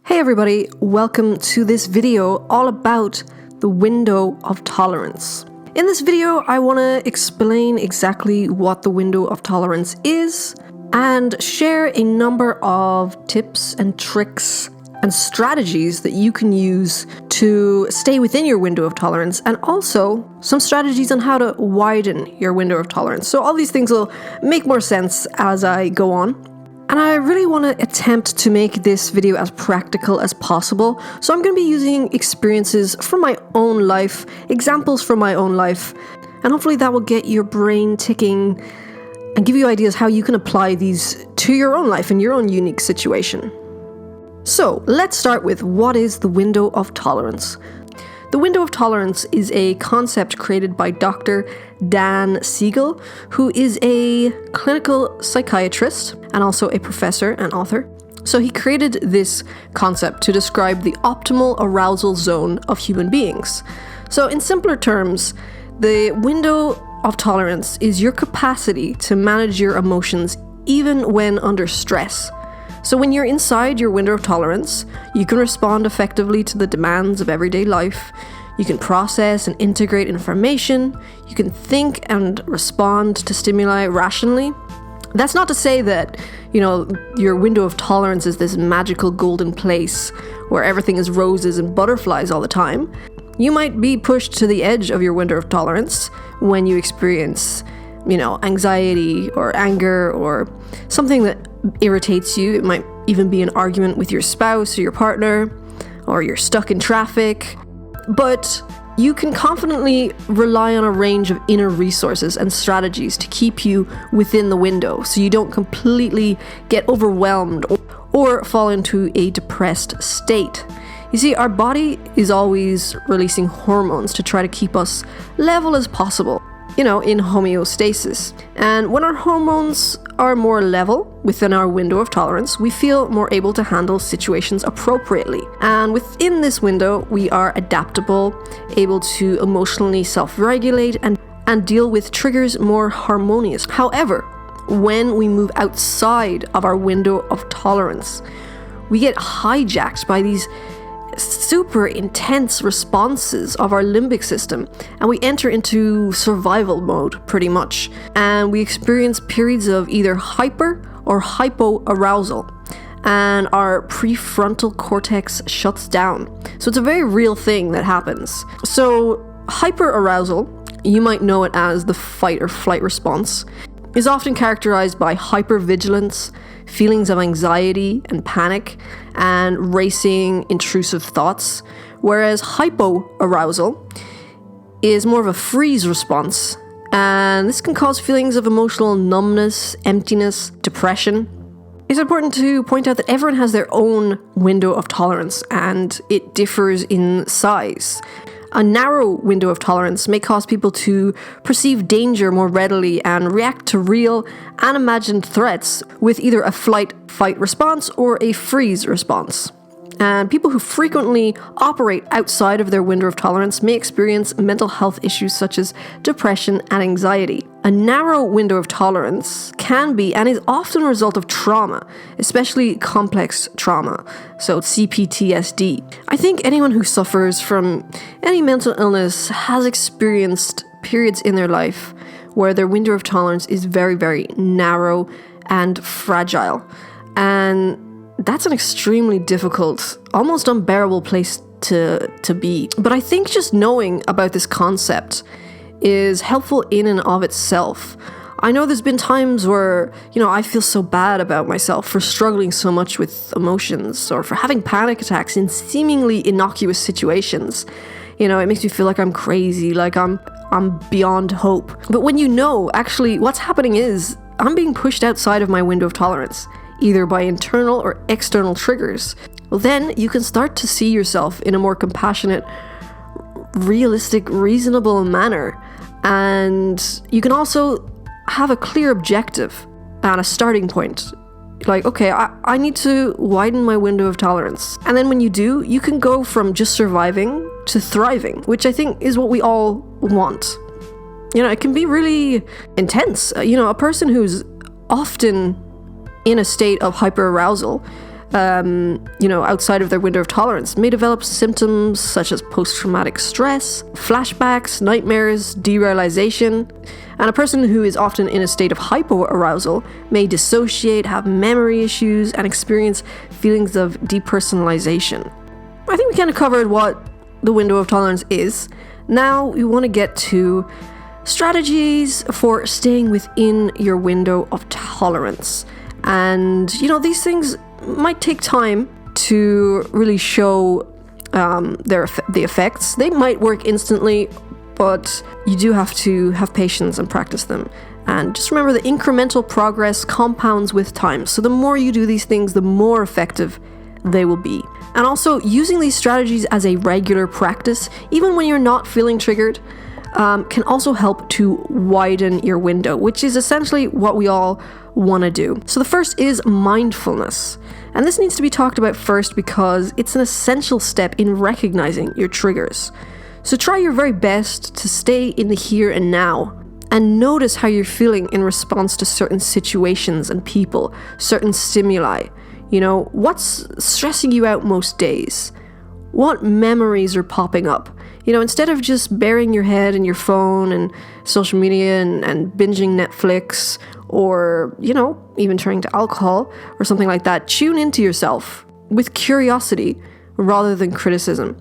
Hey everybody, welcome to this video all about the window of tolerance. In this video, I want to explain exactly what the window of tolerance is and share a number of tips and tricks and strategies that you can use to stay within your window of tolerance, and also some strategies on how to widen your window of tolerance. So all these things will make more sense as I go on. And I really want to attempt to make this video as practical as possible. So I'm going to be using experiences from my own life, examples from my own life, and hopefully that will get your brain ticking and give you ideas how you can apply these to your own life and your own unique situation. So let's start with, what is the window of tolerance? The window of tolerance is a concept created by Dr. Dan Siegel, who is a clinical psychiatrist and also a professor and author. So he created this concept to describe the optimal arousal zone of human beings. So in simpler terms, the window of tolerance is your capacity to manage your emotions even when under stress. So when you're inside your window of tolerance, you can respond effectively to the demands of everyday life. You can process and integrate information. You can think and respond to stimuli rationally. That's not to say that, your window of tolerance is this magical golden place where everything is roses and butterflies all the time. You might be pushed to the edge of your window of tolerance when you experience, anxiety or anger or something that irritates you. It might even be an argument with your spouse or your partner, or you're stuck in traffic. But you can confidently rely on a range of inner resources and strategies to keep you within the window so you don't completely get overwhelmed or fall into a depressed state. You see, our body is always releasing hormones to try to keep us level as possible, in homeostasis. And when our hormones are more level within our window of tolerance, we feel more able to handle situations appropriately. And within this window, we are adaptable, able to emotionally self-regulate and deal with triggers more harmonious. However, when we move outside of our window of tolerance, we get hijacked by these super intense responses of our limbic system, and we enter into survival mode pretty much, and we experience periods of either hyper or hypo arousal, and our prefrontal cortex shuts down. So it's a very real thing that happens. So hyper arousal, you might know it as the fight or flight response, is often characterized by hypervigilance, feelings of anxiety and panic, and racing, intrusive thoughts, whereas hypoarousal is more of a freeze response, and this can cause feelings of emotional numbness, emptiness, depression. It's important to point out that everyone has their own window of tolerance, and it differs in size. A narrow window of tolerance may cause people to perceive danger more readily and react to real and imagined threats with either a flight-fight response or a freeze response. And people who frequently operate outside of their window of tolerance may experience mental health issues such as depression and anxiety. A narrow window of tolerance can be and is often a result of trauma, especially complex trauma, so CPTSD. I think anyone who suffers from any mental illness has experienced periods in their life where their window of tolerance is very, very narrow and fragile. And that's an extremely difficult, almost unbearable place to be. But I think just knowing about this concept is helpful in and of itself. I know there's been times where, I feel so bad about myself for struggling so much with emotions or for having panic attacks in seemingly innocuous situations. It makes me feel like I'm crazy, like I'm beyond hope. But when actually what's happening is I'm being pushed outside of my window of tolerance, either by internal or external triggers, well, then you can start to see yourself in a more compassionate, realistic, reasonable manner. And you can also have a clear objective and a starting point. Like, okay, I need to widen my window of tolerance. And then when you do, you can go from just surviving to thriving, which I think is what we all want. It can be really intense. A person who's often in a state of hyperarousal outside of their window of tolerance may develop symptoms such as post-traumatic stress, flashbacks, nightmares, derealization. And a person who is often in a state of hypo-arousal may dissociate, have memory issues, and experience feelings of depersonalization. I think we kind of covered what the window of tolerance is. Now we want to get to strategies for staying within your window of tolerance. And, these things might take time to really show the effects. They might work instantly, but you do have to have patience and practice them. And just remember that incremental progress compounds with time. So the more you do these things, the more effective they will be. And also, using these strategies as a regular practice, even when you're not feeling triggered, can also help to widen your window, which is essentially what we all want to do. So the first is mindfulness. And this needs to be talked about first because it's an essential step in recognizing your triggers. So try your very best to stay in the here and now and notice how you're feeling in response to certain situations and people, certain stimuli. What's stressing you out most days? What memories are popping up? Instead of just burying your head in your phone and social media and binging Netflix or, even turning to alcohol or something like that, tune into yourself with curiosity rather than criticism.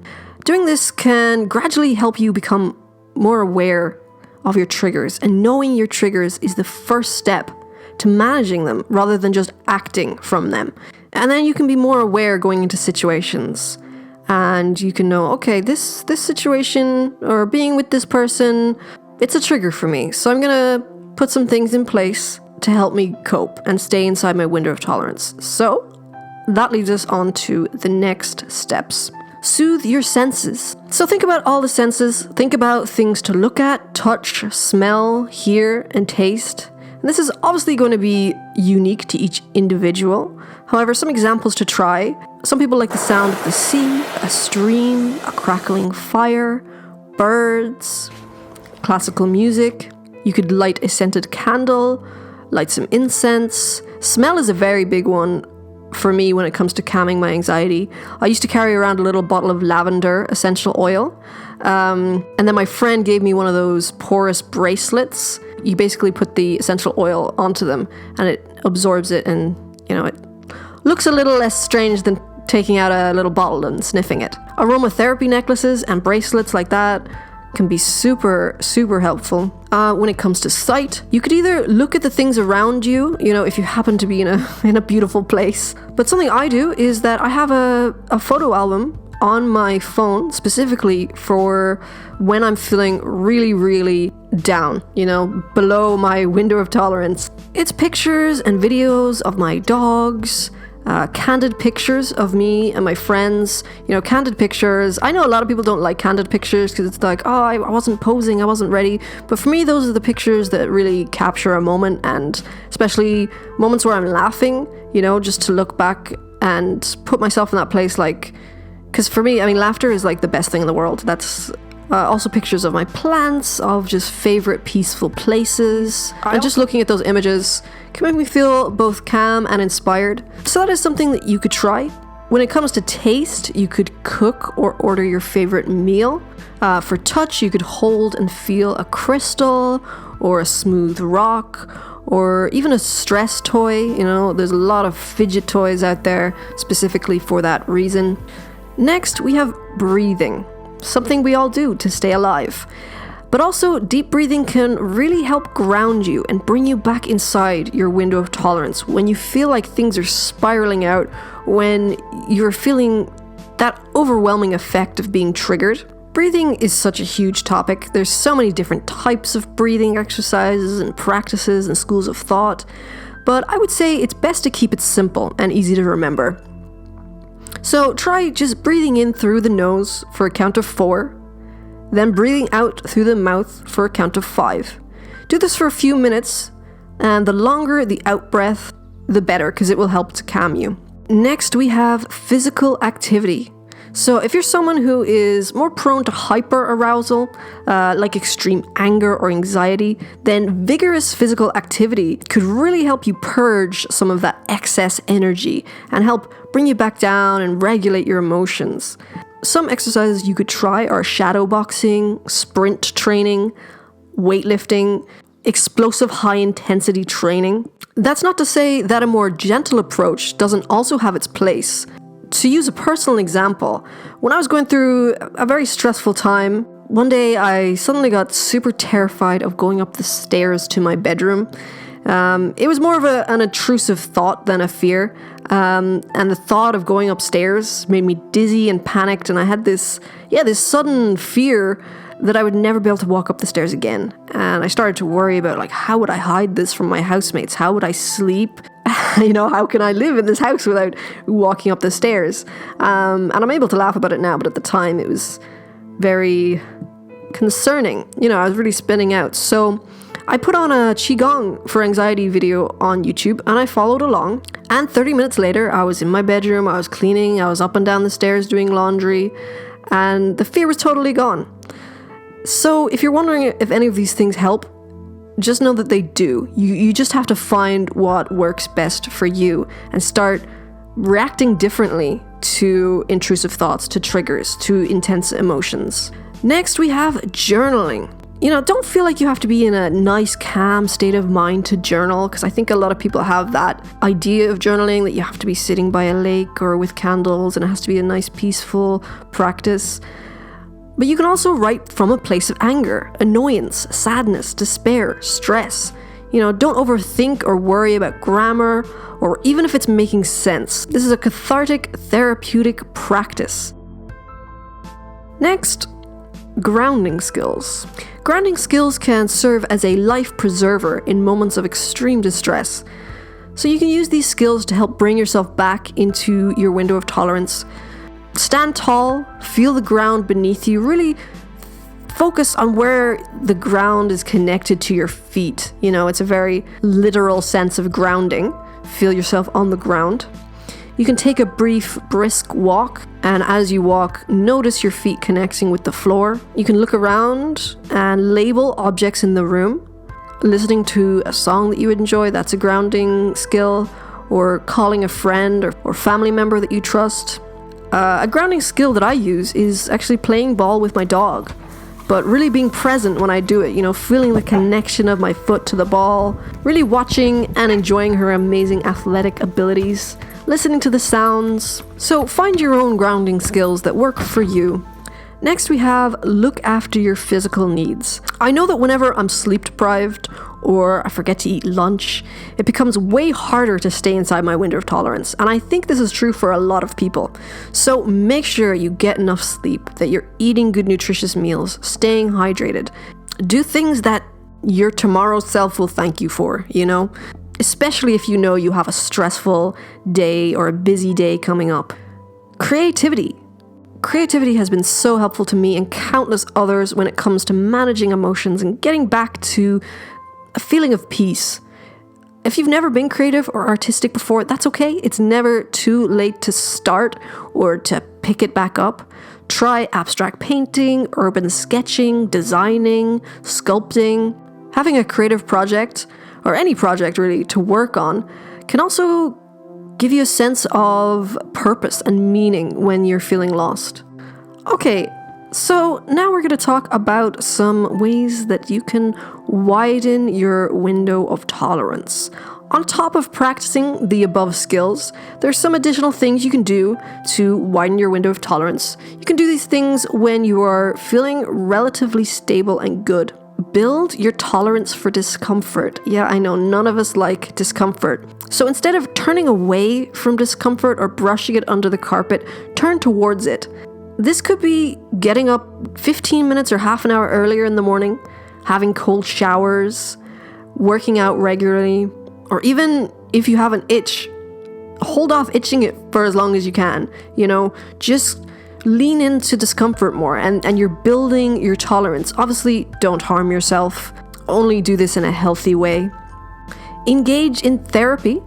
Doing this can gradually help you become more aware of your triggers, and knowing your triggers is the first step to managing them rather than just acting from them. And then you can be more aware going into situations. And you can know, okay, this situation or being with this person, it's a trigger for me. So I'm going to put some things in place to help me cope and stay inside my window of tolerance. So that leads us on to the next steps. Soothe your senses. So think about all the senses. Think about things to look at, touch, smell, hear, and taste. And this is obviously going to be unique to each individual. However, some examples to try. Some people like the sound of the sea, a stream, a crackling fire, birds, classical music. You could light a scented candle, light some incense. Smell is a very big one for me when it comes to calming my anxiety. I used to carry around a little bottle of lavender essential oil. And then my friend gave me one of those porous bracelets. You basically put the essential oil onto them and it absorbs it, and it looks a little less strange than taking out a little bottle and sniffing it. Aromatherapy necklaces and bracelets like that can be super, super helpful. When it comes to sight, you could either look at the things around you, if you happen to be in a beautiful place. But something I do is that I have a photo album on my phone specifically for when I'm feeling really, really down, below my window of tolerance. It's pictures and videos of my dogs, candid pictures of me and my friends, candid pictures. I know a lot of people don't like candid pictures because it's like, oh, I wasn't posing, I wasn't ready. But for me, those are the pictures that really capture a moment, and especially moments where I'm laughing, just to look back and put myself in that place, because for me, laughter is like the best thing in the world. That's also pictures of my plants, of just favorite peaceful places. And just looking at those images can make me feel both calm and inspired. So that is something that you could try. When it comes to taste, you could cook or order your favorite meal. For touch, you could hold and feel a crystal or a smooth rock or even a stress toy. There's a lot of fidget toys out there specifically for that reason. Next, we have breathing, something we all do to stay alive. But also, deep breathing can really help ground you and bring you back inside your window of tolerance when you feel like things are spiraling out, when you're feeling that overwhelming effect of being triggered. Breathing is such a huge topic. There's so many different types of breathing exercises and practices and schools of thought, but I would say it's best to keep it simple and easy to remember. So try just breathing in through the nose for a count of 4, then breathing out through the mouth for a count of 5. Do this for a few minutes, and the longer the out breath, the better, because it will help to calm you. Next, we have physical activity. So if you're someone who is more prone to hyper-arousal, like extreme anger or anxiety, then vigorous physical activity could really help you purge some of that excess energy and help bring you back down and regulate your emotions. Some exercises you could try are shadow boxing, sprint training, weightlifting, explosive high-intensity training. That's not to say that a more gentle approach doesn't also have its place. To use a personal example, when I was going through a very stressful time, one day I suddenly got super terrified of going up the stairs to my bedroom. It was more of an intrusive thought than a fear, and the thought of going upstairs made me dizzy and panicked, and I had this sudden fear that I would never be able to walk up the stairs again. And I started to worry about, like, how would I hide this from my housemates? How would I sleep? How can I live in this house without walking up the stairs? And I'm able to laugh about it now, but at the time it was very concerning. I was really spinning out. So I put on a Qigong for anxiety video on YouTube and I followed along. And 30 minutes later, I was in my bedroom, I was cleaning, I was up and down the stairs doing laundry, and the fear was totally gone. So if you're wondering if any of these things help, just know that they do. You just have to find what works best for you and start reacting differently to intrusive thoughts, to triggers, to intense emotions. Next, we have journaling. Don't feel like you have to be in a nice, calm state of mind to journal, because I think a lot of people have that idea of journaling, that you have to be sitting by a lake or with candles and it has to be a nice, peaceful practice. But you can also write from a place of anger, annoyance, sadness, despair, stress. Don't overthink or worry about grammar or even if it's making sense. This is a cathartic, therapeutic practice. Next, grounding skills. Grounding skills can serve as a life preserver in moments of extreme distress. So you can use these skills to help bring yourself back into your window of tolerance. Stand tall, feel the ground beneath you, really focus on where the ground is connected to your feet. It's a very literal sense of grounding. Feel yourself on the ground. You can take a brief, brisk walk, and as you walk, notice your feet connecting with the floor. You can look around and label objects in the room. Listening to a song that you enjoy, that's a grounding skill, or calling a friend or family member that you trust. A grounding skill that I use is actually playing ball with my dog, but really being present when I do it, feeling the connection of my foot to the ball, really watching and enjoying her amazing athletic abilities, listening to the sounds. So find your own grounding skills that work for you. Next, we have look after your physical needs. I know that whenever I'm sleep deprived or I forget to eat lunch, it becomes way harder to stay inside my window of tolerance. And I think this is true for a lot of people. So make sure you get enough sleep, that you're eating good nutritious meals, staying hydrated. Do things that your tomorrow self will thank you for, especially if you know you have a stressful day or a busy day coming up. Creativity. Creativity has been so helpful to me and countless others when it comes to managing emotions and getting back to a feeling of peace. If you've never been creative or artistic before, that's okay. It's never too late to start or to pick it back up. Try abstract painting, urban sketching, designing, sculpting. Having a creative project, or any project really, to work on can also give you a sense of purpose and meaning when you're feeling lost. Okay, so now we're going to talk about some ways that you can widen your window of tolerance. On top of practicing the above skills, there's some additional things you can do to widen your window of tolerance. You can do these things when you are feeling relatively stable and good. Build your tolerance for discomfort. Yeah, I know, none of us like discomfort. So instead of turning away from discomfort or brushing it under the carpet, turn towards it. This could be getting up 15 minutes or half an hour earlier in the morning, having cold showers, working out regularly, or even if you have an itch, hold off itching it for as long as you can. Just lean into discomfort more and you're building your tolerance. Obviously, don't harm yourself. Only do this in a healthy way. Engage in therapy.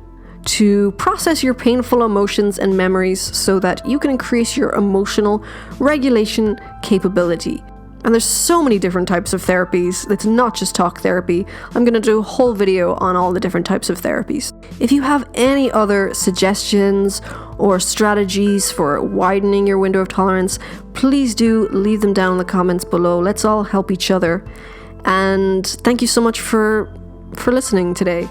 to process your painful emotions and memories so that you can increase your emotional regulation capability. And there's so many different types of therapies. It's not just talk therapy. I'm going to do a whole video on all the different types of therapies. If you have any other suggestions or strategies for widening your window of tolerance, please do leave them down in the comments below. Let's all help each other. And thank you so much for listening today.